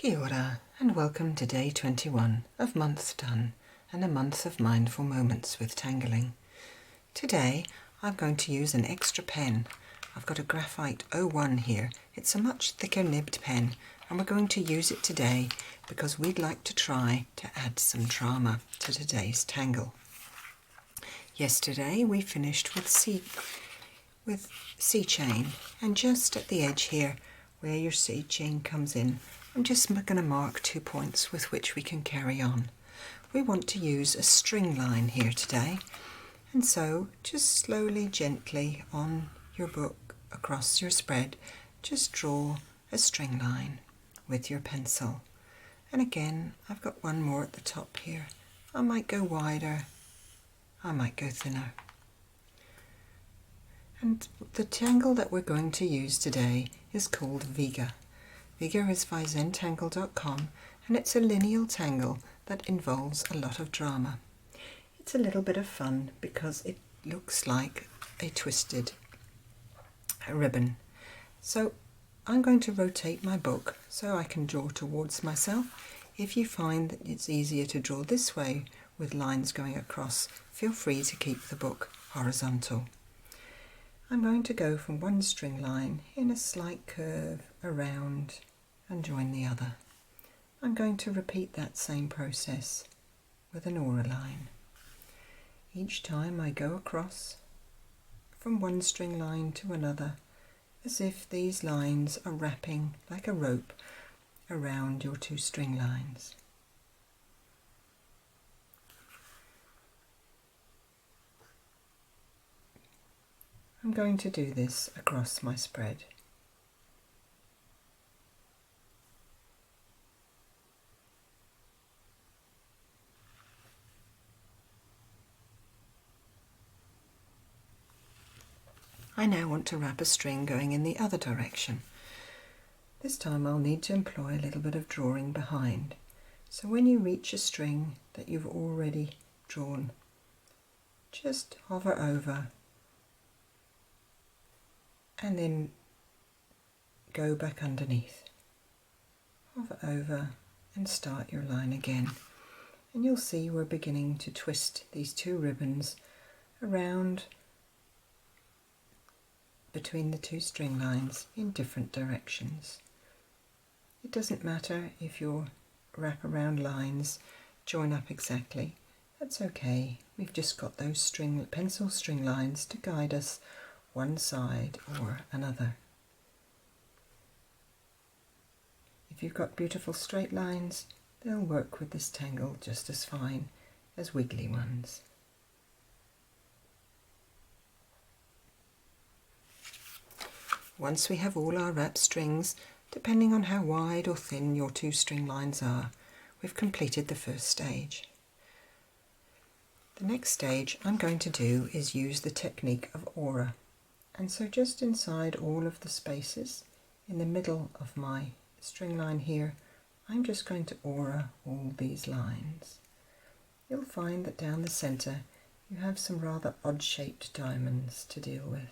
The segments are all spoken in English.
Kia ora and welcome to day 21 of MonthDone and a month of mindful moments with tangling. Today I'm going to use an extra pen. I've got a graphite 01 here. It's a much thicker nibbed pen and we're going to use it today because we'd like to try to add some drama to today's tangle. Yesterday we finished with C chain, and just at the edge here where your C chain comes in, I'm just going to mark 2 points with which we can carry on. We want to use a string line here today, and so just slowly, gently on your book across your spread, just draw a string line with your pencil. And again, I've got one more at the top here. I might go wider, I might go thinner. And the tangle that we're going to use today is called Vega. Vega is by zentangle.com, and it's a lineal tangle that involves a lot of drama. It's a little bit of fun because it looks like a twisted ribbon. So I'm going to rotate my book so I can draw towards myself. If you find that it's easier to draw this way with lines going across, feel free to keep the book horizontal. I'm going to go from one string line in a slight curve around and join the other. I'm going to repeat that same process with an aura line. Each time I go across from one string line to another, as if these lines are wrapping like a rope around your 2 string lines. I'm going to do this across my spread. I now want to wrap a string going in the other direction. This time I'll need to employ a little bit of drawing behind. So when you reach a string that you've already drawn, just hover over and then go back underneath. Hover over and start your line again. And you'll see we're beginning to twist these 2 ribbons around between the 2 string lines in different directions. It doesn't matter if your wraparound lines join up exactly. That's okay. We've just got those pencil string lines to guide us one side or another. If you've got beautiful straight lines, they'll work with this tangle just as fine as wiggly ones. Once we have all our wrap strings, depending on how wide or thin your 2 string lines are, we've completed the first stage. The next stage I'm going to do is use the technique of aura. And so just inside all of the spaces in the middle of my string line here, I'm just going to aura all these lines. You'll find that down the centre you have some rather odd-shaped diamonds to deal with.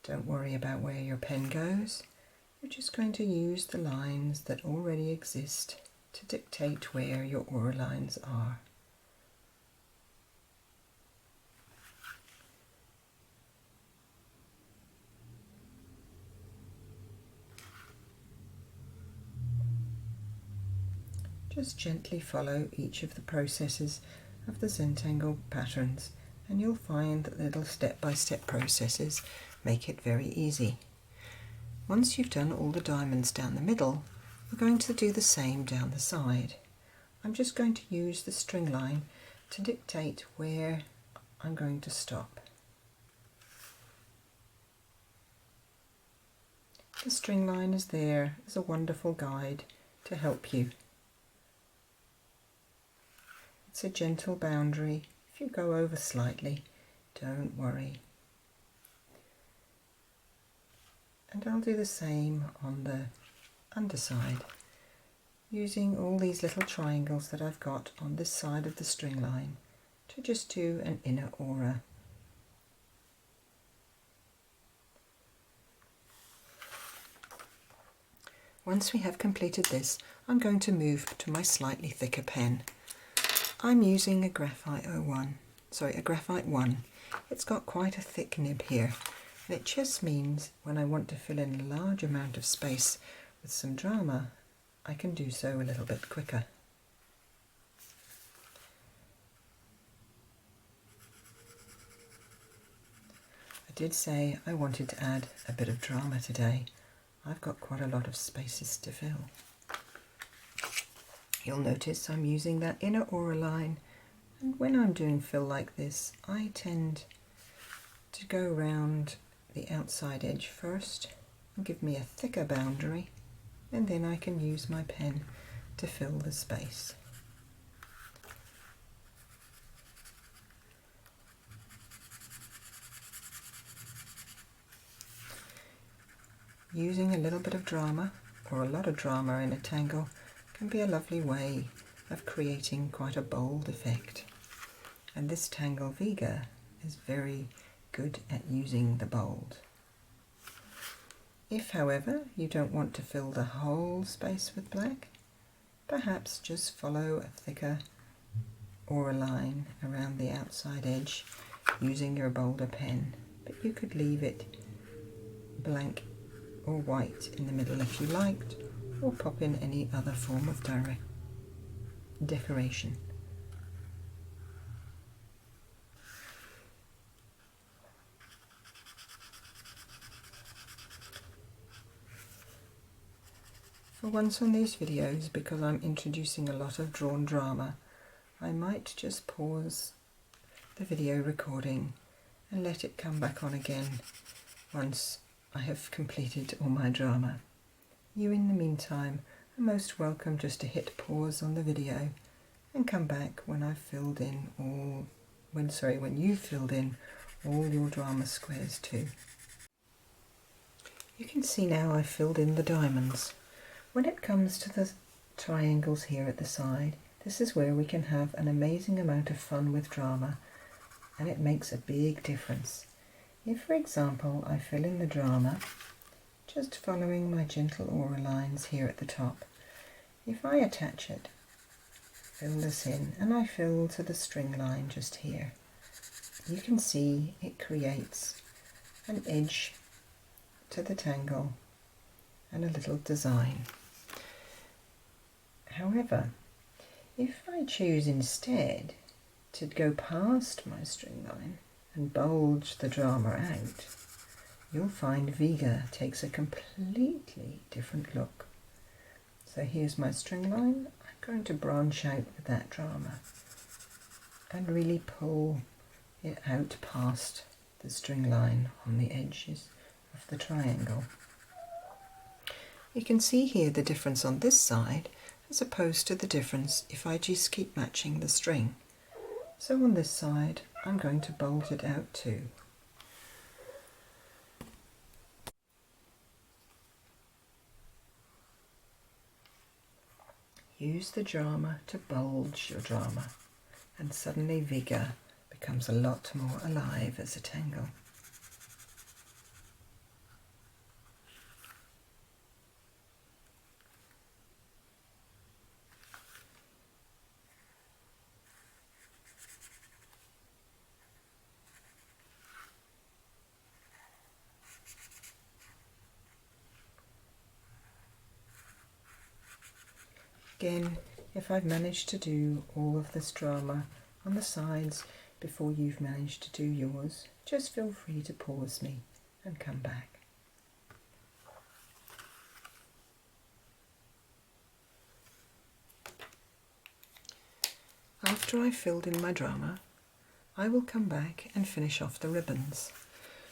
Don't worry about where your pen goes. You're just going to use the lines that already exist to dictate where your aura lines are. Just gently follow each of the processes of the Zentangle patterns, and you'll find that little step-by-step processes make it very easy. Once you've done all the diamonds down the middle, we're going to do the same down the side. I'm just going to use the string line to dictate where I'm going to stop. The string line is there as a wonderful guide to help you. It's a gentle boundary. If you go over slightly, don't worry. And I'll do the same on the underside, using all these little triangles that I've got on this side of the string line to just do an inner aura. Once we have completed this, I'm going to move to my slightly thicker pen. I'm using a Graphite 1. It's got quite a thick nib here, and it just means when I want to fill in a large amount of space with some drama, I can do so a little bit quicker. I did say I wanted to add a bit of drama today. I've got quite a lot of spaces to fill. You'll notice I'm using that inner aura line, and when I'm doing fill like this, I tend to go around the outside edge first and give me a thicker boundary, and then I can use my pen to fill the space. Using a little bit of drama or a lot of drama in a tangle can be a lovely way of creating quite a bold effect. And this tangle Vega is very good at using the bold. If, however, you don't want to fill the whole space with black, perhaps just follow a thicker aura line around the outside edge using your bolder pen, but you could leave it blank or white in the middle if you liked, or pop in any other form of direct decoration. For once on these videos, because I'm introducing a lot of drawn drama, I might just pause the video recording and let it come back on again once I have completed all my drama. You, in the meantime, are most welcome just to hit pause on the video and come back when I've filled in when you've filled in all your drama squares too. You can see now I've filled in the diamonds. When it comes to the triangles here at the side, this is where we can have an amazing amount of fun with drama, and it makes a big difference. If, for example, I fill in the drama, just following my gentle aura lines here at the top, if I attach it, fill this in, and I fill to the string line just here, you can see it creates an edge to the tangle and a little design. However, if I choose instead to go past my string line and bulge the drama out, you'll find Vega takes a completely different look. So here's my string line. I'm going to branch out with that drama and really pull it out past the string line on the edges of the triangle. You can see here the difference on this side as opposed to the difference if I just keep matching the string. So on this side, I'm going to bulge it out too. Use the drama to bulge your drama, and suddenly Vega becomes a lot more alive as a tangle. Again, if I've managed to do all of this drama on the sides before you've managed to do yours, just feel free to pause me and come back. After I've filled in my drama, I will come back and finish off the ribbons.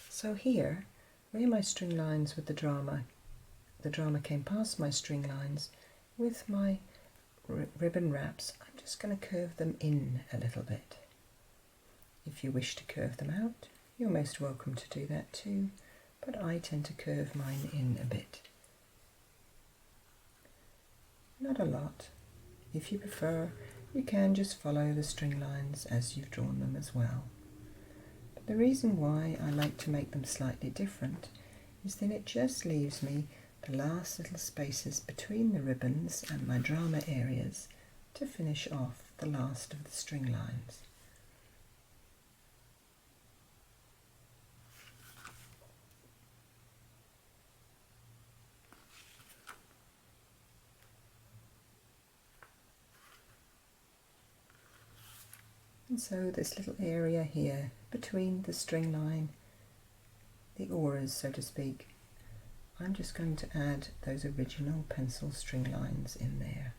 So here, where my string lines with the drama came past my string lines, with my ribbon wraps, I'm just going to curve them in a little bit. If you wish to curve them out, you're most welcome to do that too, but I tend to curve mine in a bit. Not a lot. If you prefer, you can just follow the string lines as you've drawn them as well. But the reason why I like to make them slightly different is then it just leaves me the last little spaces between the ribbons and my drama areas to finish off the last of the string lines. And so this little area here between the string line, the auras so to speak, I'm just going to add those original pencil string lines in there.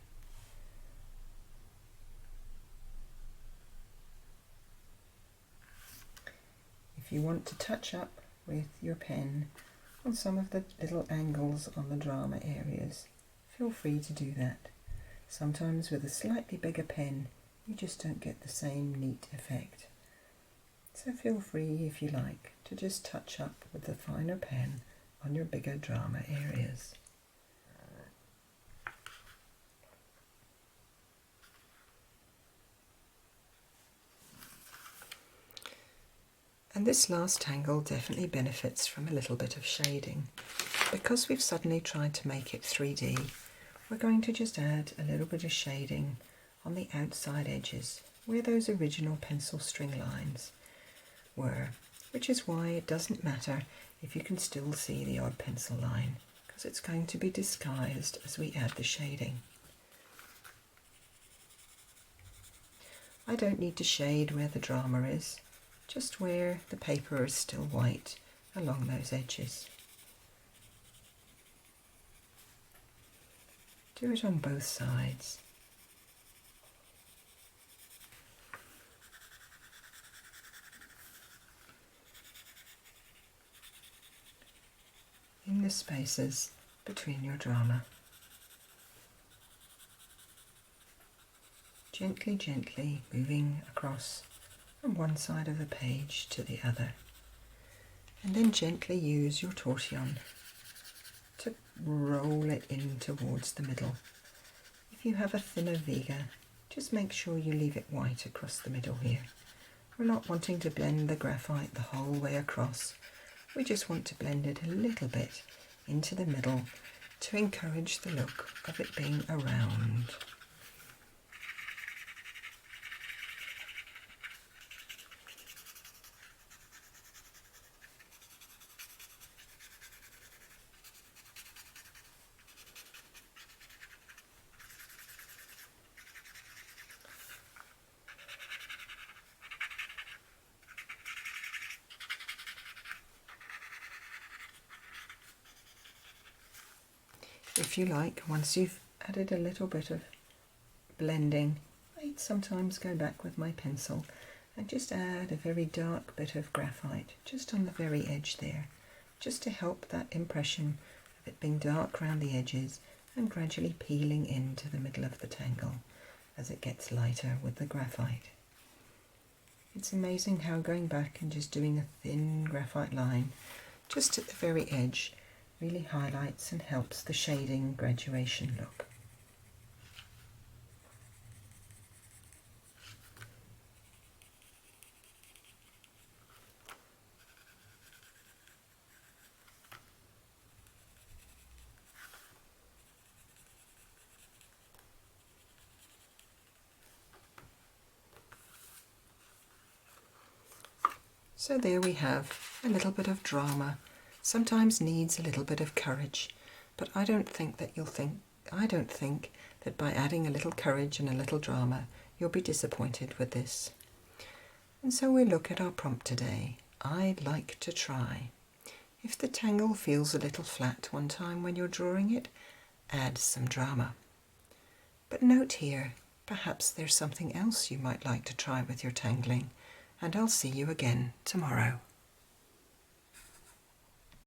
If you want to touch up with your pen on some of the little angles on the drama areas, feel free to do that. Sometimes with a slightly bigger pen you just don't get the same neat effect. So feel free, if you like, to just touch up with the finer pen on your bigger drama areas. And this last tangle definitely benefits from a little bit of shading. Because we've suddenly tried to make it 3D, we're going to just add a little bit of shading on the outside edges where those original pencil string lines were, which is why it doesn't matter if you can still see the odd pencil line, because it's going to be disguised as we add the shading. I don't need to shade where the drama is, just where the paper is still white along those edges. Do it on both sides. In the spaces between your drama. Gently, gently moving across from one side of the page to the other. And then gently use your tortillon to roll it in towards the middle. If you have a thinner Vega, just make sure you leave it white across the middle here. We're not wanting to blend the graphite the whole way across. We just want to blend it a little bit into the middle to encourage the look of it being a round. If you like, once you've added a little bit of blending, I'd sometimes go back with my pencil and just add a very dark bit of graphite just on the very edge there, just to help that impression of it being dark around the edges and gradually peeling into the middle of the tangle as it gets lighter with the graphite. It's amazing how going back and just doing a thin graphite line just at the very edge really highlights and helps the shading graduation look. So there we have a little bit of drama. Sometimes needs a little bit of courage, but I don't think that by adding a little courage and a little drama you'll be disappointed with this. And so we look at our prompt today. I'd like to try. If the tangle feels a little flat one time when you're drawing it, add some drama. But note here, perhaps there's something else you might like to try with your tangling, and I'll see you again tomorrow.